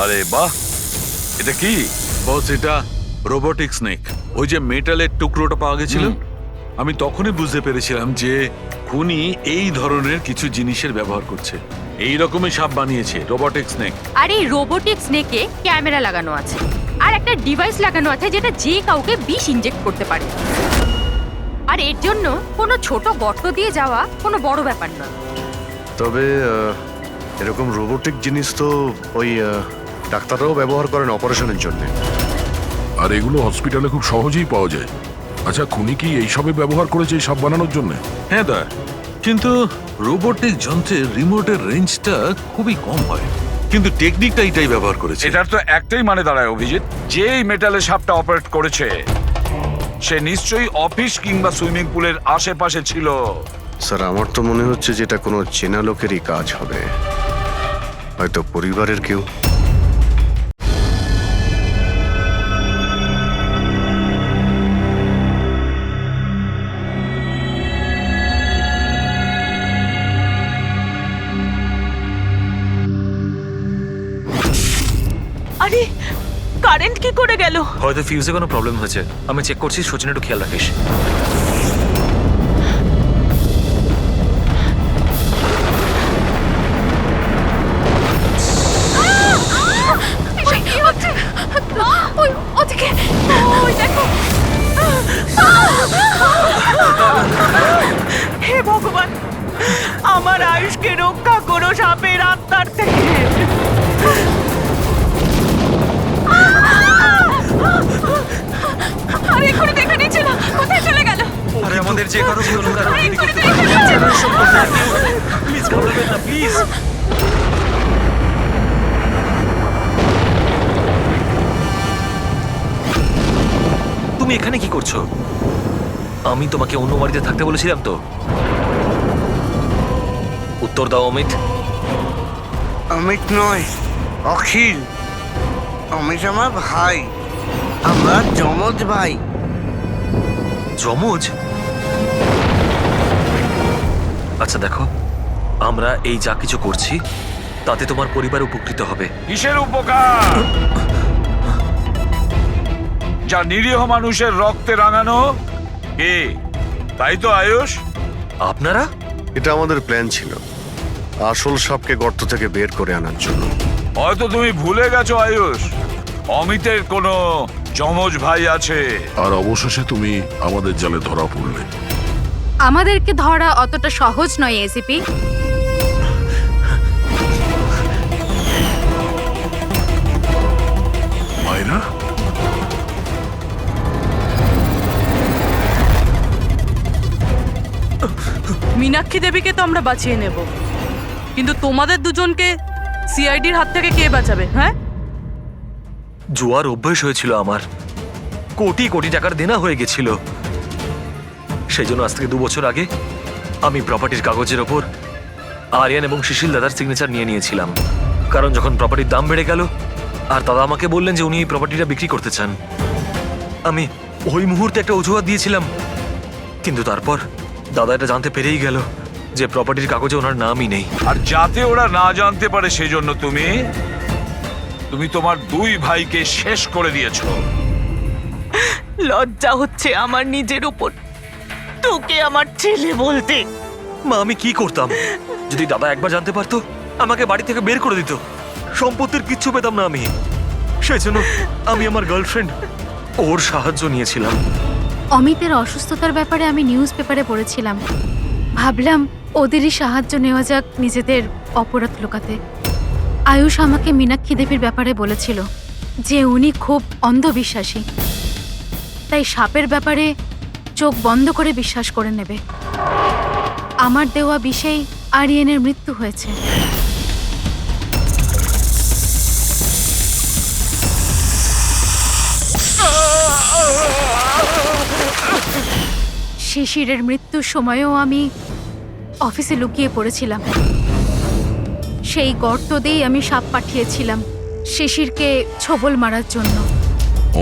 আরে বাহ, এটা কি? বস, এটা রোবোটিক স্নেক। ওই যে মেটালের টুকরোটা পাওয়া গেছিল, আমি তখনই বুঝতে পেরেছিলাম যে খুনি এই ধরনের কিছু জিনিসের ব্যবহার করছে। এই রকমই সাপ বানিয়েছে রোবোটিক স্নেক। আর এই রোবোটিক স্নেকে ক্যামেরা লাগানো আছে আর একটা ডিভাইস লাগানো আছে যেটা যে কাউকে বিষ ইনজেক্ট করতে পারে। আর এর জন্য কোনো ছোট গর্ত দিয়ে যাওয়া কোনো বড় ব্যাপার নয়। তবে এরকম রোবোটিক জিনিস তো ওই ডাক্তাররাও ব্যবহার করেন অপারেশনের জন্য। আর এগুলো হসপিটালে খুব সহজেই পাওয়া যায়। আচ্ছা, খুনি কি এইসবে ব্যবহার করেছে এই সাপ বানানোর জন্য? হ্যাঁ দা, কিন্তু রোবোটিক যন্ত্রের রিমোটের রেঞ্জটা খুবই কম হয়, কিন্তু টেকনিকটা এটাই ব্যবহার করেছে। এটার তো একটাই মানে দাঁড়ায় অভিজিৎ, যে এই মেটালের সাপটা অপারেট করেছে সে নিশ্চয়ই অফিস কিংবা সুইমিং পুলের আশেপাশে ছিল। স্যার, আমার তো মনে হচ্ছে যে এটা কোনো চেনা লোকেরই কাজ হবে, হয়তো পরিবারের কেউ। আরে কারেন্ট কি করে গেল? হয়তো ফিউজে কোনো প্রবলেম হয়েছে, আমি চেক করছি। সচিন, একটু খেয়াল রাখিস। হে ভগবান, আমার আয়ুষকে রক্ষা করো সাপের আত্মার থেকে। আরে এখনো দেখা নিচ্ছে না, কোথায় চলে গেল? আরে আমাদের যে কারো ভুল হলো, প্লিজ ঘাবড়াবেন না, প্লিজ। তুমি এখানে কি করছো? আমি তোমাকে অন্য বাড়িতে থাকতে বলেছিলাম তো। উত্তর দাও অমিত। অমিত নয়, অখিল। অমিত আমার ভাই, আমরা যমজ ভাই। যমজ? আচ্ছা দেখো, আমরা এই যা কিছু করছি তাতে তোমার পরিবার উপকৃত হবে। কিসের উপকার? যা নিরীহ মানুষের রক্তে রাঙানো। কে? তাই তো আয়ুষ? আপনারা? এটা আমাদের প্ল্যান ছিল, আসল সাপকে গর্ত থেকে বের করে আনার জন্য। হয়তো তুমি ভুলে গেছো আয়ুষ, অমিতের কোনো যমজ ভাই আছে। আর অবশেষে তুমি আমাদের জালে ধরা পড়লে। আমাদেরকে ধরা অতটা সহজ নয় এসিপি। মায়েরা, মীনাক্ষী দেবীকে তো আমরা বাঁচিয়ে নেব, কিন্তু তোমাদের দুজনকে সিআইডির হাত থেকে কে বাঁচাবে? হ্যাঁ, জুয়ার অভ্যেস হয়েছিল আমার, কোটি কোটি টাকার দেনা হয়ে গেছিল। সেই জন্য আজ থেকে 2 বছর আগে আমি প্রপার্টির কাগজের ওপর আরিয়ান এবং সুশীল দাদার সিগনেচার নিয়ে নিয়েছিলাম। কারণ যখন প্রপার্টির দাম বেড়ে গেল আর দাদা আমাকে বললেন যে উনি এই প্রপার্টিটা বিক্রি করতে চান, আমি ওই মুহূর্তে একটা অজুহাত দিয়েছিলাম। কিন্তু তারপর দাদা এটা জানতে পেরেই গেল যে প্রপার্টির কাগজে ওনার নামই নেই। আর যাতে ওরা না জানতে পারে সেই জন্য তুমি তোমার 2 ভাইকে শেষ করে দিয়েছো। লজ্জা হচ্ছে আমার নিজের উপর, তোকে আমার ছেলে বলতে। মা, আমি কি করতাম? যদি দাদা একবার জানতে পারতো, আমাকে বাড়ি থেকে বের করে দিত, সম্পত্তির কিচ্ছু পেতাম না আমি। সেই জন্য আমি আমার গার্লফ্রেন্ড ওর সাহায্য নিয়েছিলাম। অমিতের অসুস্থতার ব্যাপারে আমি নিউজ পেপারে পড়েছিলাম, ভাবলাম ওদেরই সাহায্য নেওয়া যাক নিজেদের অপরাধ লুকাতে। আয়ুষ আমাকে মীনাক্ষী দেবীর ব্যাপারে বলেছিল যে উনি খুব অন্ধবিশ্বাসী, তাই সাপের ব্যাপারে চোখ বন্ধ করে বিশ্বাস করে নেবে। আমার দেওয়া বিষেই আরিয়ানের মৃত্যু হয়েছে। শিশিরের মৃত্যুর সময়ও আমি অফিসে লুকিয়ে পড়েছিলাম। সেই গর্ত দিয়েই আমি সাপ পাঠিয়েছিলাম শিশিরকে ছোবল মারার জন্য।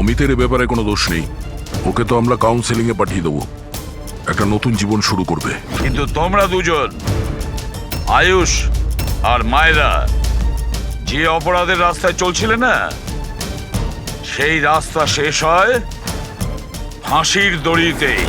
অমিতের এ ব্যাপারে কোনো দোষ নেই, ওকে তো আমরা কাউন্সেলিং এ পাঠিয়ে দেবো, একটা নতুন জীবন শুরু করবে। কিন্তু তোমরা দুজন, আয়ুষ আর মায়রা, যে অপরাধের রাস্তায় চলছিলে না, সেই রাস্তা শেষ হয় ফাঁসির দড়িতেই।